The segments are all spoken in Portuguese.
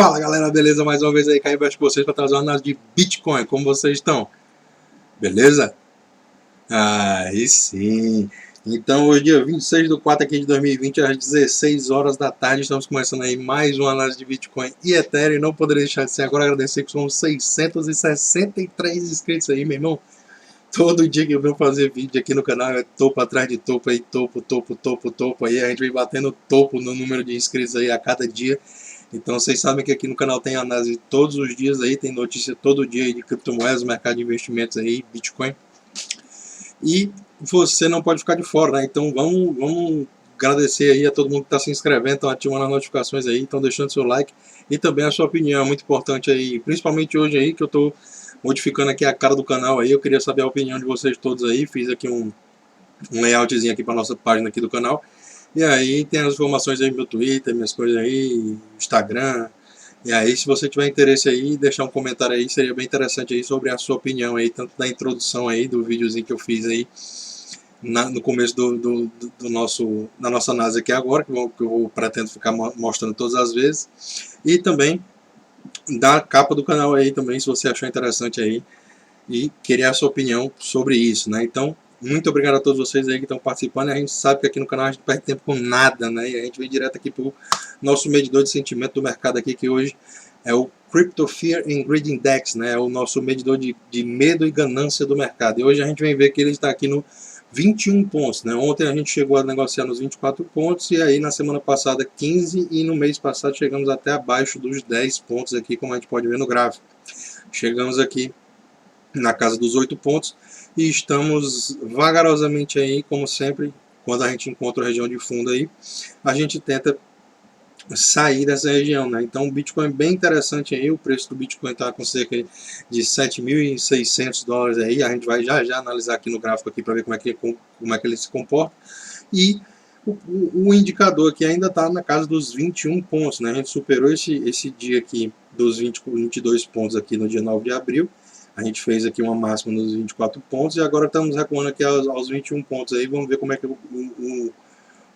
Fala galera, beleza? Mais uma vez aí, Caio Baixo com vocês para trazer uma análise de Bitcoin. Como vocês estão? Beleza? Aí sim! Então hoje dia 26/4 aqui de 2020 às 16 horas da tarde estamos começando aí mais uma análise de Bitcoin e Ethereum. E não poderia deixar de ser agora agradecer que somos 663 inscritos aí, meu irmão. Todo dia que eu venho fazer vídeo aqui no canal é topo atrás de topo aí, topo aí. A gente vem batendo topo no número de inscritos aí a cada dia. Então vocês sabem que aqui no canal tem análise todos os dias aí, tem notícia todo dia aí de criptomoedas, mercado de investimentos aí, Bitcoin. E você não pode ficar de fora, né? Então vamos agradecer aí a todo mundo que está se inscrevendo, estão ativando as notificações aí, estão deixando seu like e também a sua opinião, é muito importante aí, principalmente hoje aí que eu estou modificando aqui a cara do canal aí, eu queria saber a opinião de vocês todos aí, fiz aqui um layoutzinho aqui para nossa página aqui do canal. E aí tem as informações aí no meu Twitter, minhas coisas aí, Instagram. E aí se você tiver interesse aí, deixar um comentário aí, seria bem interessante aí sobre a sua opinião aí, tanto da introdução aí, do videozinho que eu fiz aí no começo da nossa análise aqui agora, que eu pretendo ficar mostrando todas as vezes. E também da capa do canal aí também, se você achou interessante aí e querer a sua opinião sobre isso, né? Então, muito obrigado a todos vocês aí que estão participando. A gente sabe que aqui no canal a gente perde tempo com nada, né? E a gente vem direto aqui para o nosso medidor de sentimento do mercado aqui, que hoje é o Crypto Fear and Greed Index, né? É o nosso medidor de medo e ganância do mercado. E hoje a gente vem ver que ele está aqui no 21 pontos, né? Ontem a gente chegou a negociar nos 24 pontos e aí na semana passada 15 e no mês passado chegamos até abaixo dos 10 pontos aqui, como a gente pode ver no gráfico. Chegamos aqui na casa dos 8 pontos e estamos vagarosamente aí, como sempre, quando a gente encontra a região de fundo aí, a gente tenta sair dessa região, né? Então o Bitcoin é bem interessante aí, o preço do Bitcoin está com cerca de 7.600 dólares aí, a gente vai já analisar aqui no gráfico aqui para ver como é que ele se comporta, e o indicador aqui ainda está na casa dos 21 pontos, né? A gente superou esse dia aqui dos 22 pontos aqui no dia 9 de abril, a gente fez aqui uma máxima nos 24 pontos e agora estamos recuando aqui aos 21 pontos aí. Vamos ver como é que o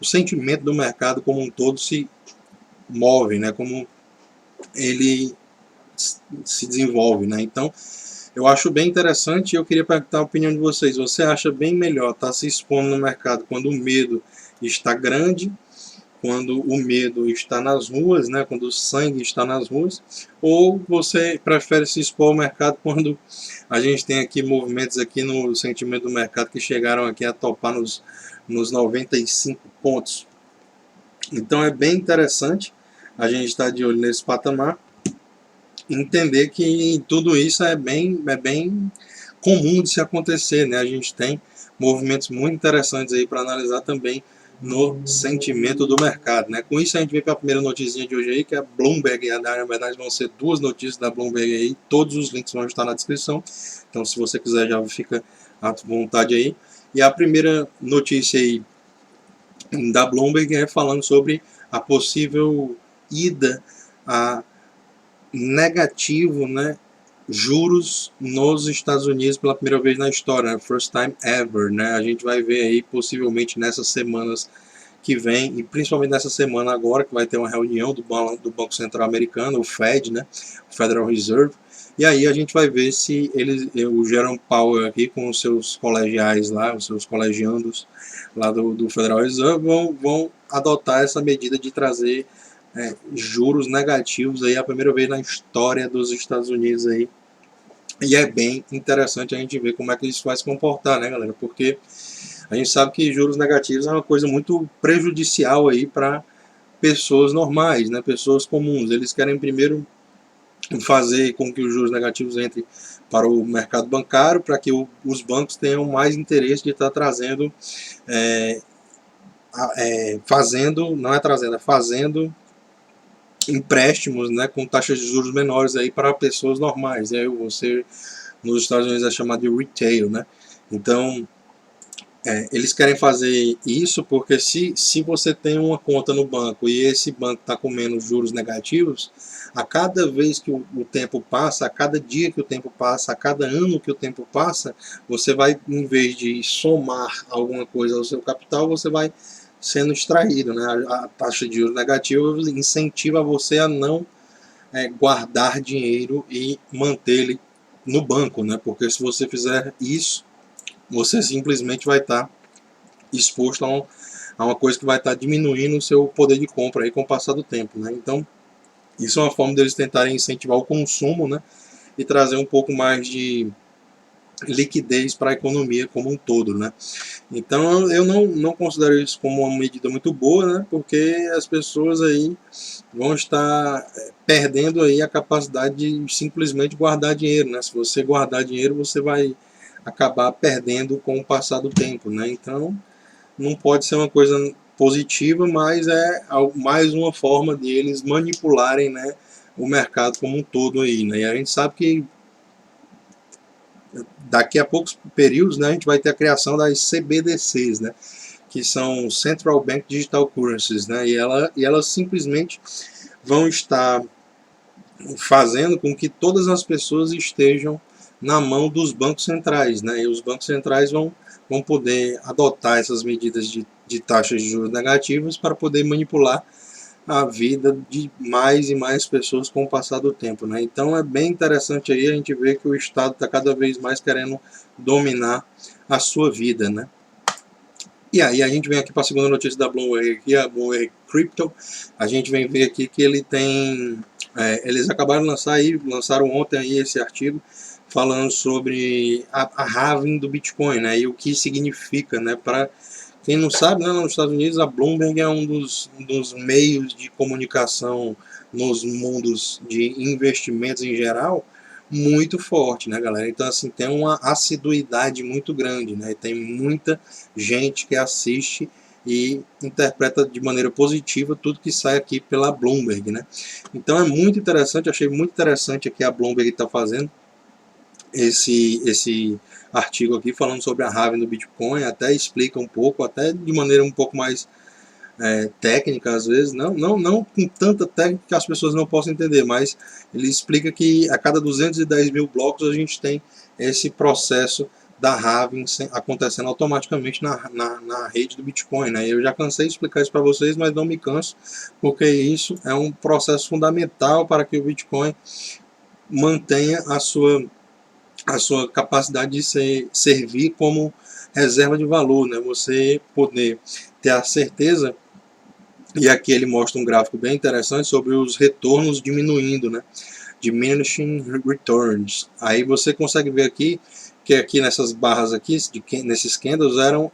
sentimento do mercado como um todo se move, né? Como ele se desenvolve, né? Então, eu acho bem interessante e eu queria perguntar a opinião de vocês. Você acha bem melhor estar se expondo no mercado quando o medo está grande, quando o medo está nas ruas, né, quando o sangue está nas ruas, ou você prefere se expor ao mercado quando a gente tem aqui movimentos aqui no sentimento do mercado que chegaram aqui a topar nos 95 pontos. Então é bem interessante a gente estar de olho nesse patamar, entender que tudo isso é bem comum de se acontecer, né? A gente tem movimentos muito interessantes aí para analisar também no sentimento do mercado, né? Com isso a gente vem para a primeira notícia de hoje aí, que é a Bloomberg. Na verdade vão ser duas notícias da Bloomberg aí, todos os links vão estar na descrição, então se você quiser já fica à vontade aí. E a primeira notícia aí da Bloomberg é falando sobre a possível ida a negativo, né, juros nos Estados Unidos pela primeira vez na história, né? First time ever, né? A gente vai ver aí possivelmente nessas semanas que vem, e principalmente nessa semana agora, que vai ter uma reunião do Banco Central Americano, o Fed, né? O Federal Reserve, e aí a gente vai ver se o Jerome Powell aqui com os seus colegiais lá, os seus colegiandos lá do Federal Reserve vão adotar essa medida de trazer juros negativos aí a primeira vez na história dos Estados Unidos aí. E é bem interessante a gente ver como é que isso vai se comportar, né, galera? Porque a gente sabe que juros negativos é uma coisa muito prejudicial aí para pessoas normais, né? Pessoas comuns. Eles querem primeiro fazer com que os juros negativos entrem para o mercado bancário, para que os bancos tenham mais interesse de estar trazendo, fazendo empréstimos, né, com taxas de juros menores aí para pessoas normais. E aí você nos Estados Unidos é chamado de retail, né? Então eles querem fazer isso porque se você tem uma conta no banco e esse banco está com menos juros negativos, a cada vez que o tempo passa, a cada dia que o tempo passa, a cada ano que o tempo passa, você vai, em vez de somar alguma coisa ao seu capital, você vai sendo extraído, né? A taxa de juros negativa incentiva você a não guardar dinheiro e manter ele no banco, né? Porque se você fizer isso, você simplesmente vai estar exposto a uma coisa que vai estar diminuindo o seu poder de compra aí com o passar do tempo, né? Então, isso é uma forma deles tentarem incentivar o consumo, né? E trazer um pouco mais de liquidez para a economia como um todo, né? Então eu não considero isso como uma medida muito boa, né? Porque as pessoas aí vão estar perdendo aí a capacidade de simplesmente guardar dinheiro, né? Se você guardar dinheiro, você vai acabar perdendo com o passar do tempo, né? Então não pode ser uma coisa positiva, mas é mais uma forma deles manipularem, né, o mercado como um todo aí, né? E a gente sabe que daqui a poucos períodos, né, a gente vai ter a criação das CBDCs, né, que são Central Bank Digital Currencies, né, e elas simplesmente vão estar fazendo com que todas as pessoas estejam na mão dos bancos centrais, né, e os bancos centrais vão poder adotar essas medidas de taxas de juros negativas para poder manipular a vida de mais e mais pessoas com o passar do tempo, né? Então é bem interessante aí a gente ver que o Estado está cada vez mais querendo dominar a sua vida, né? E aí a gente vem aqui para a segunda notícia da Bloomberg, aqui, a Bloomberg Crypto. A gente vem ver aqui que ele tem, eles acabaram de lançaram ontem aí esse artigo falando sobre a halving do Bitcoin, né? E o que significa, né? Para quem não sabe, né, nos Estados Unidos a Bloomberg é um dos meios de comunicação nos mundos de investimentos em geral muito forte, né, galera? Então, assim, tem uma assiduidade muito grande, né? Tem muita gente que assiste e interpreta de maneira positiva tudo que sai aqui pela Bloomberg, né? Então é muito interessante, achei muito interessante aqui a Bloomberg está fazendo esse artigo aqui falando sobre a halving do Bitcoin, até explica um pouco, até de maneira um pouco mais técnica às vezes, não com tanta técnica que as pessoas não possam entender, mas ele explica que a cada 210 mil blocos a gente tem esse processo da halving acontecendo automaticamente na rede do Bitcoin, né? Eu já cansei de explicar isso para vocês, mas não me canso, porque isso é um processo fundamental para que o Bitcoin mantenha a sua capacidade de servir como reserva de valor, né? Você poder ter a certeza, e aqui ele mostra um gráfico bem interessante sobre os retornos diminuindo, né? Diminishing returns. Aí você consegue ver aqui que aqui nessas barras aqui, nesses candles, eram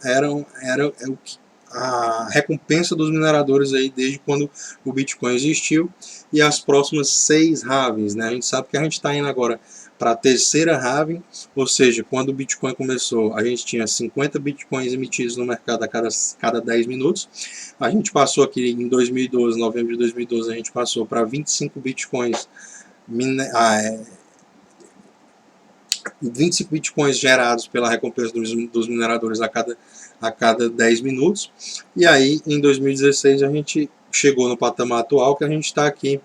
a recompensa dos mineradores aí desde quando o Bitcoin existiu e as próximas 6 halvings, né? A gente sabe que a gente está indo agora para a terceira halving, ou seja, quando o Bitcoin começou, a gente tinha 50 Bitcoins emitidos no mercado a cada 10 minutos. A gente passou aqui em 2012, novembro de 2012, a gente passou para 25 Bitcoins 25 bitcoins gerados pela recompensa dos mineradores a cada 10 minutos. E aí, em 2016, a gente chegou no patamar atual, que a gente está aqui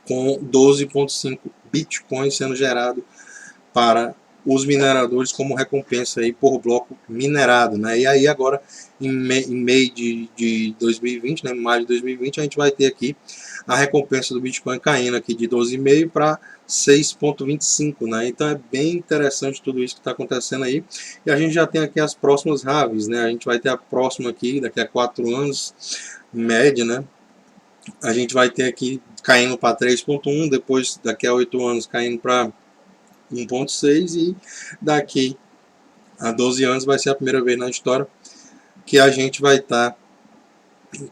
com 12,5 bitcoins sendo gerado para os mineradores como recompensa aí por bloco minerado, né? E aí agora em meio de 2020, né, em maio de 2020, a gente vai ter aqui a recompensa do Bitcoin caindo aqui de 12,5 para 6,25, né? Então é bem interessante tudo isso que está acontecendo aí. E a gente já tem aqui as próximas halves, né? A gente vai ter a próxima aqui daqui a 4 anos, média, né? A gente vai ter aqui caindo para 3,1, depois daqui a 8 anos caindo para 1,6 e daqui a 12 anos vai ser a primeira vez na história que a gente vai estar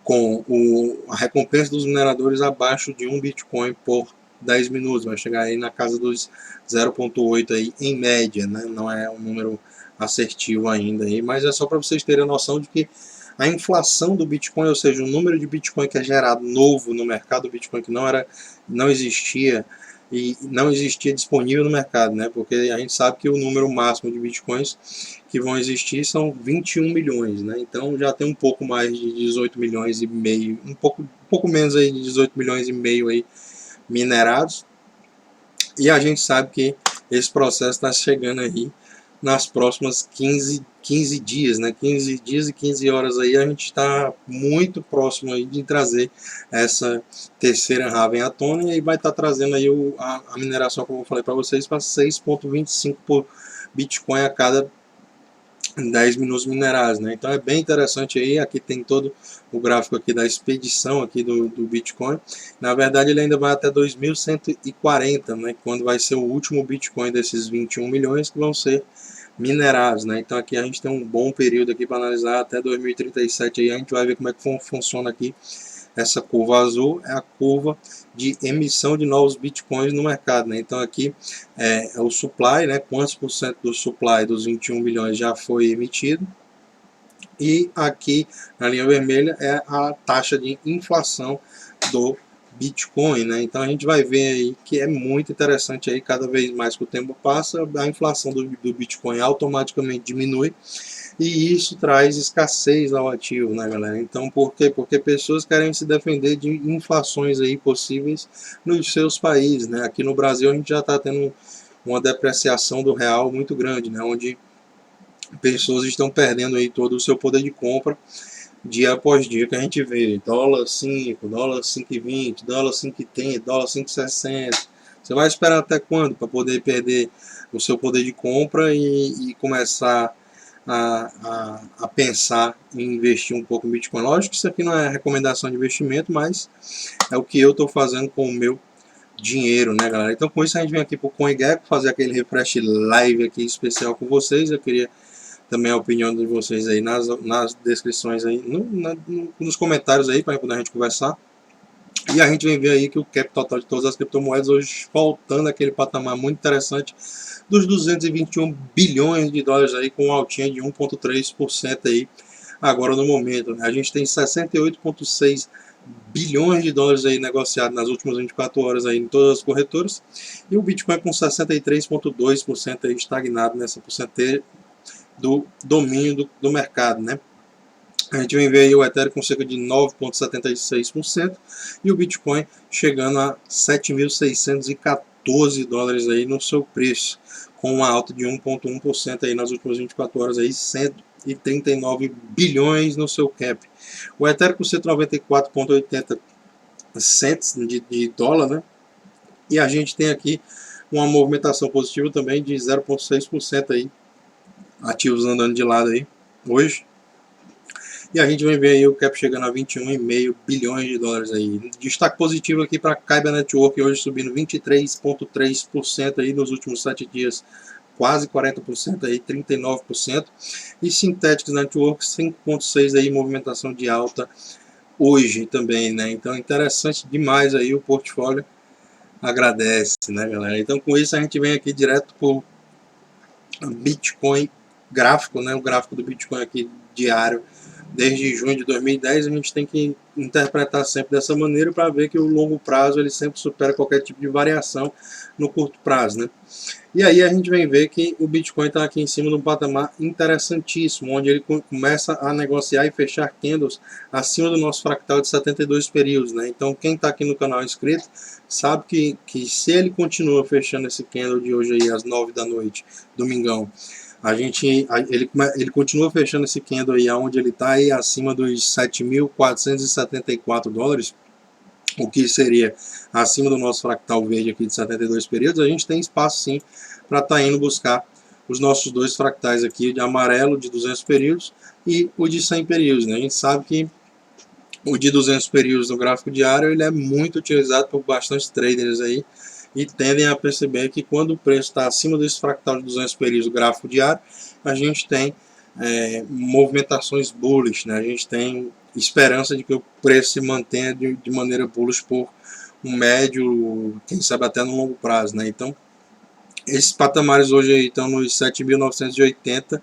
com a recompensa dos mineradores abaixo de 1 Bitcoin por 10 minutos. Vai chegar aí na casa dos 0,8 aí em média, né? Não é um número assertivo ainda aí, mas é só para vocês terem a noção de que a inflação do Bitcoin, ou seja, o número de Bitcoin que é gerado novo no mercado do Bitcoin que não existia e não existia disponível no mercado, né? Porque a gente sabe que o número máximo de Bitcoins que vão existir são 21 milhões, né? Então já tem um pouco mais de 18 milhões e meio, um pouco menos aí de 18 milhões e meio aí minerados. E a gente sabe que esse processo está chegando aí nas próximas 15 dias, né? 15 dias e 15 horas aí, a gente está muito próximo aí de trazer essa terceira Raven à tona, e vai estar trazendo aí a mineração, como eu falei para vocês, para 6,25 por Bitcoin a cada 10 minutos minerados, né? Então é bem interessante aí. Aqui tem todo o gráfico aqui da expedição aqui do Bitcoin. Na verdade, ele ainda vai até 2140, né? Quando vai ser o último Bitcoin desses 21 milhões que vão ser minerados, né? Então aqui a gente tem um bom período aqui para analisar até 2037 aí. A gente vai ver como é que funciona aqui. Essa curva azul é a curva de emissão de novos bitcoins no mercado, né? Então aqui é o supply, né? Quantos por cento do supply dos 21 milhões já foi emitido? E aqui na linha vermelha é a taxa de inflação do Bitcoin, né? Então a gente vai ver aí que é muito interessante aí, cada vez mais que o tempo passa, a inflação do Bitcoin automaticamente diminui. E isso traz escassez ao ativo, né, galera? Então, por quê? Porque pessoas querem se defender de inflações aí possíveis nos seus países, né? Aqui no Brasil a gente já está tendo uma depreciação do real muito grande, né? Onde pessoas estão perdendo aí todo o seu poder de compra dia após dia, que a gente vê dólar 5, dólar 5,20, dólar 5,30, dólar 5,60. Você vai esperar até quando para poder perder o seu poder de compra e começar a pensar em investir um pouco em Bitcoin? Lógico que isso aqui não é recomendação de investimento, mas é o que eu estou fazendo com o meu dinheiro, né, galera? Então, com isso, a gente vem aqui para o CoinGecko fazer aquele refresh live aqui especial com vocês. Eu queria também a opinião de vocês aí nas descrições aí, nos comentários aí, para a gente conversar. E a gente vem ver aí que o cap total de todas as criptomoedas hoje faltando aquele patamar muito interessante dos 221 bilhões de dólares aí, com uma altinha de 1,3% aí agora no momento, né? A gente tem 68,6 bilhões de dólares aí negociados nas últimas 24 horas aí em todas as corretoras, e o Bitcoin com 63,2% aí estagnado nessa porcentagem do domínio do mercado, né? A gente vem ver aí o Ethereum com cerca de 9,76% e o Bitcoin chegando a 7.614 dólares aí no seu preço, com uma alta de 1,1% aí nas últimas 24 horas aí, 139 bilhões no seu cap. O Ethereum com 194,80 cents de dólar, né? E a gente tem aqui uma movimentação positiva também de 0,6% aí, ativos andando de lado aí hoje. E a gente vai ver aí o cap chegando a 21,5 bilhões de dólares aí. Destaque positivo aqui para a Kyber Network, hoje subindo 23,3% aí nos últimos 7 dias, quase 40% aí, 39%. E Synthetics Network 5,6% aí, movimentação de alta hoje também, né? Então interessante demais aí, o portfólio agradece, né, galera? Então com isso a gente vem aqui direto por Bitcoin gráfico, né? O gráfico do Bitcoin aqui diário. Desde junho de 2010 a gente tem que interpretar sempre dessa maneira para ver que o longo prazo ele sempre supera qualquer tipo de variação no curto prazo, né? E aí a gente vem ver que o Bitcoin está aqui em cima de um patamar interessantíssimo, onde ele começa a negociar e fechar candles acima do nosso fractal de 72 períodos, né? Então quem está aqui no canal inscrito sabe que se ele continua fechando esse candle de hoje aí às 9 da noite, domingão, ele continua fechando esse candle aí onde ele está aí acima dos 7.474 dólares, o que seria acima do nosso fractal verde aqui de 72 períodos. A gente tem espaço sim para estar indo buscar os nossos dois fractais aqui, de amarelo de 200 períodos e o de 100 períodos, né? A gente sabe que o de 200 períodos no gráfico diário ele é muito utilizado por bastantes traders aí, e tendem a perceber que quando o preço está acima desse fractal de 200 períodos do gráfico diário, a gente tem movimentações bullish, né? A gente tem esperança de que o preço se mantenha de maneira bullish por um médio, quem sabe até no longo prazo, né? Então, esses patamares hoje aí estão nos 7.980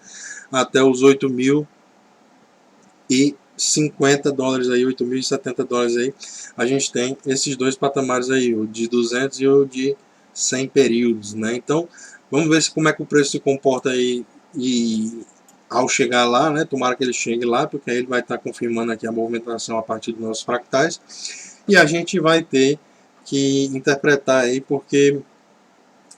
até os 8.050 dólares aí, 8.070 dólares aí. A gente tem esses dois patamares aí, o de 200 e o de 100 períodos, né? Então, vamos ver como é que o preço se comporta aí e ao chegar lá, né? Tomara que ele chegue lá, porque aí ele vai estar confirmando aqui a movimentação a partir dos nossos fractais. E a gente vai ter que interpretar aí, porque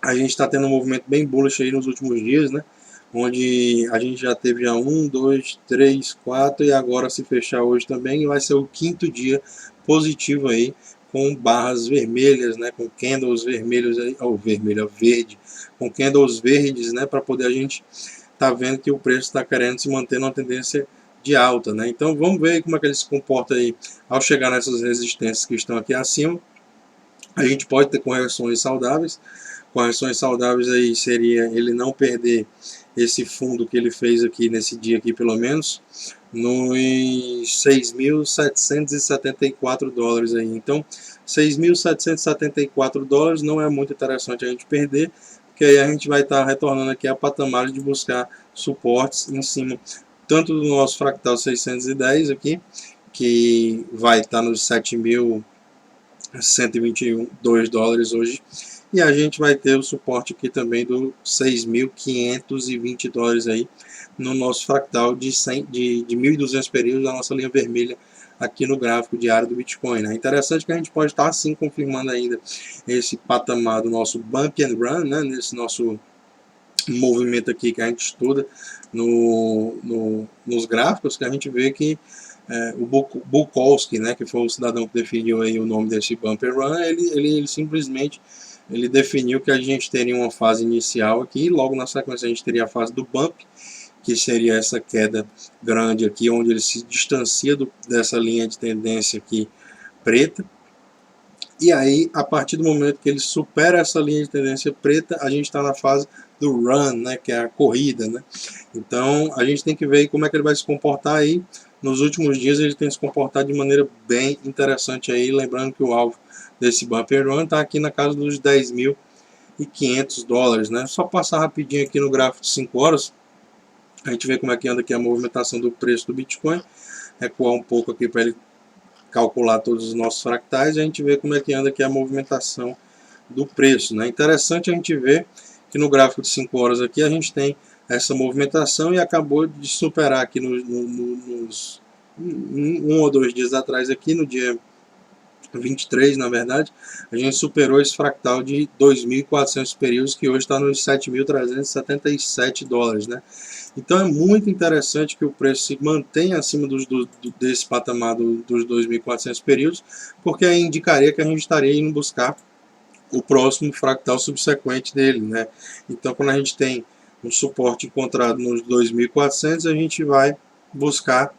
a gente está tendo um movimento bem bullish aí nos últimos dias, né? onde a gente já teve já 1, 2, 3, 4 e agora se fechar hoje também vai ser o quinto dia positivo aí, com barras vermelhas, né, com candles vermelhos aí, ou vermelho, verde, com candles verdes, né, para poder a gente tá vendo que o preço está querendo se manter numa tendência de alta, né? Então vamos ver como é que ele se comporta aí ao chegar nessas resistências que estão aqui acima. A gente pode ter correções saudáveis. Correções saudáveis aí seria ele não perder esse fundo que ele fez aqui nesse dia aqui, pelo menos nos 6.774 dólares aí. Então 6.774 dólares não é muito interessante a gente perder, porque aí a gente vai estar retornando aqui a patamares de buscar suportes em cima tanto do nosso fractal 610 aqui, que vai estar nos 7.122 dólares hoje, e a gente vai ter o suporte aqui também do 6.520 dólares aí no nosso fractal de 1.200 períodos da nossa linha vermelha aqui no gráfico diário do Bitcoin, né? Interessante que a gente pode estar assim confirmando ainda esse patamar do nosso bump and run, né? Nesse nosso movimento aqui que a gente estuda nos gráficos, que a gente vê que o Bukowski, né, que foi o cidadão que definiu aí o nome desse bumper run, ele simplesmente ele definiu que a gente teria uma fase inicial aqui, e logo na sequência a gente teria a fase do bump, que seria essa queda grande aqui, onde ele se distancia dessa linha de tendência aqui preta. E aí, a partir do momento que ele supera essa linha de tendência preta, a gente está na fase do run, né, que é a corrida, né? Então, a gente tem que ver como é que ele vai se comportar aí. Nos últimos dias ele tem se comportado de maneira bem interessante aí, lembrando que o alvo desse bumper run está aqui na casa dos 10.500 dólares, né? Só passar rapidinho aqui no gráfico de 5 horas, a gente vê como é que anda aqui a movimentação do preço do Bitcoin, recuar um pouco aqui para ele calcular todos os nossos fractais, e a gente vê como é que anda aqui a movimentação do preço, né? Interessante a gente ver que no gráfico de 5 horas aqui a gente tem essa movimentação e acabou de superar aqui nos 1 ou 2 dias atrás aqui, no dia 23, na verdade, a gente superou esse fractal de 2.400 períodos, que hoje está nos 7.377 dólares, né? Então é muito interessante que o preço se mantenha acima desse patamar dos 2.400 períodos, porque aí indicaria que a gente estaria indo buscar o próximo fractal subsequente dele, né? Então quando a gente tem um suporte encontrado nos 2.400, a gente vai buscar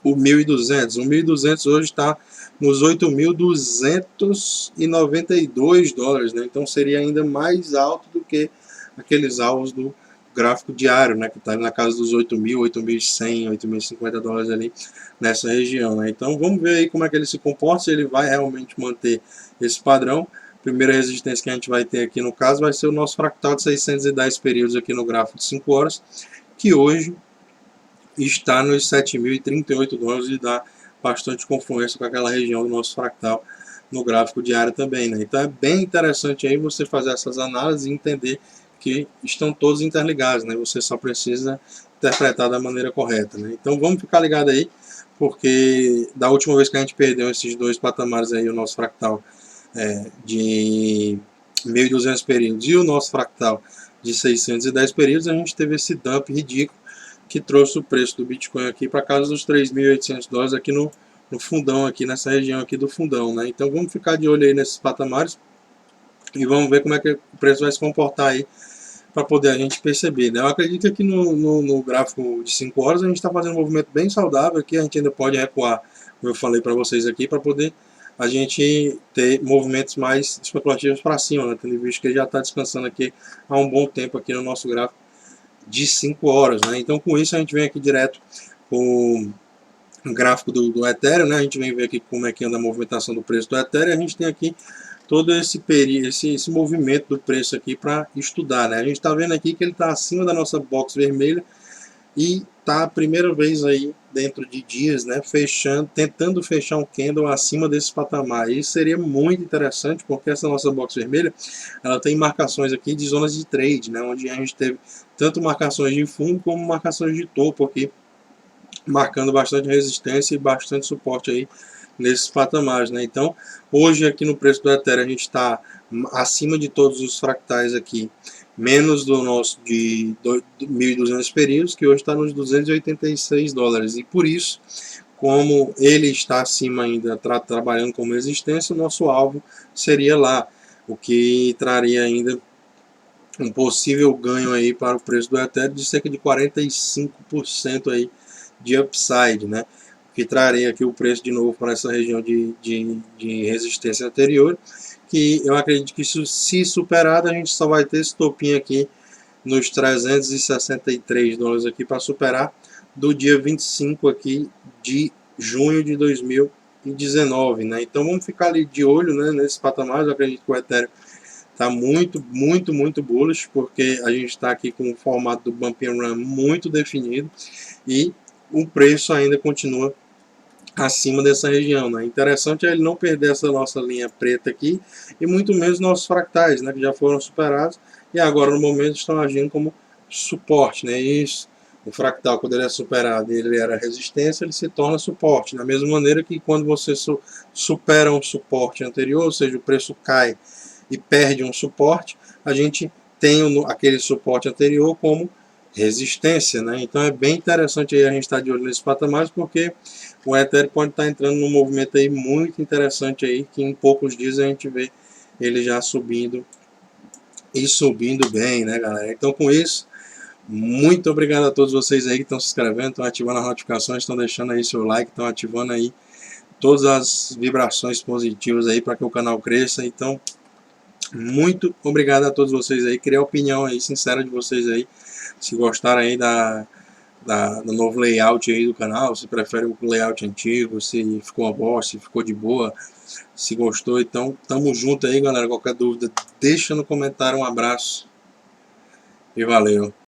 o 1.200. O 1.200 hoje está nos 8.292 dólares, né? Então seria ainda mais alto do que aqueles alvos do gráfico diário, né, que está na casa dos 8.000, 8.100, 8.050 dólares ali nessa região, né? Então vamos ver aí como é que ele se comporta, se ele vai realmente manter esse padrão. A primeira resistência que a gente vai ter aqui no caso vai ser o nosso fractal de 610 períodos aqui no gráfico de 5 horas, que hoje está nos 7.038 dólares e dá bastante confluência com aquela região do nosso fractal no gráfico diário também, né? Então é bem interessante aí você fazer essas análises e entender que estão todos interligados, né? Você só precisa interpretar da maneira correta, né? Então vamos ficar ligado aí, porque da última vez que a gente perdeu esses dois patamares aí, o nosso fractal de 1.200 períodos e o nosso fractal de 610 períodos, a gente teve esse dump ridículo que trouxe o preço do Bitcoin aqui para casa dos 3.800 dólares aqui no fundão, aqui nessa região aqui do fundão, né? Então vamos ficar de olho aí nesses patamares e vamos ver como é que o preço vai se comportar aí para poder a gente perceber, né? Eu acredito que aqui no gráfico de 5 horas a gente está fazendo um movimento bem saudável aqui, a gente ainda pode recuar, como eu falei para vocês aqui, para poder a gente ter movimentos mais especulativos para cima, né? Tendo visto que ele já está descansando aqui há um bom tempo aqui no nosso gráfico de 5 horas, né? Então com isso a gente vem aqui direto com o gráfico do Ethereum, né? A gente vem ver aqui como é que anda a movimentação do preço do Ethereum, a gente tem aqui todo esse movimento do preço aqui para estudar, né? A gente está vendo aqui que ele está acima da nossa box vermelha e está a primeira vez aí dentro de dias, né, tentando fechar um candle acima desse patamar. Isso seria muito interessante, porque essa nossa box vermelha, ela tem marcações aqui de zonas de trade, né, onde a gente teve tanto marcações de fundo como marcações de topo aqui, marcando bastante resistência e bastante suporte aí nesses patamares, né? Então, hoje aqui no preço do Ethereum a gente está acima de todos os fractais aqui menos do nosso de 1.200 períodos, que hoje está nos $286. E por isso, como ele está acima ainda, trabalhando como resistência, o nosso alvo seria lá, o que traria ainda um possível ganho aí para o preço do Ethereum de cerca de 45% aí de upside, né? Que traria aqui o preço de novo para essa região de resistência anterior, que eu acredito que isso, se superado, a gente só vai ter esse topinho aqui nos $363 aqui para superar do dia 25 aqui de junho de 2019, né? Então vamos ficar ali de olho, né, nesse patamar. Eu acredito que o Ethereum está muito bullish, porque a gente está aqui com o formato do Bump and Run muito definido e o preço ainda continua acima dessa região, né? Interessante é ele não perder essa nossa linha preta aqui e muito menos nossos fractais, né, que já foram superados e agora no momento estão agindo como suporte, né? Isso, o fractal, quando ele é superado e ele era resistência, ele se torna suporte, da mesma maneira que quando você supera um suporte anterior, ou seja, o preço cai e perde um suporte, a gente tem aquele suporte anterior como resistência, né? Então é bem interessante aí a gente estar de olho nesses patamares, porque o Ethereum pode estar entrando num movimento aí muito interessante aí, que em poucos dias a gente vê ele já subindo e subindo bem, né, galera? Então com isso, muito obrigado a todos vocês aí que estão se inscrevendo, estão ativando as notificações, estão deixando aí seu like, estão ativando aí todas as vibrações positivas aí para que o canal cresça. Então, muito obrigado a todos vocês aí. Queria a opinião aí sincera de vocês aí, se gostaram aí do novo layout aí do canal, se prefere o layout antigo, se ficou uma bosta, se ficou de boa, se gostou. Então tamo junto aí, galera. Qualquer dúvida deixa no comentário. Um abraço e valeu.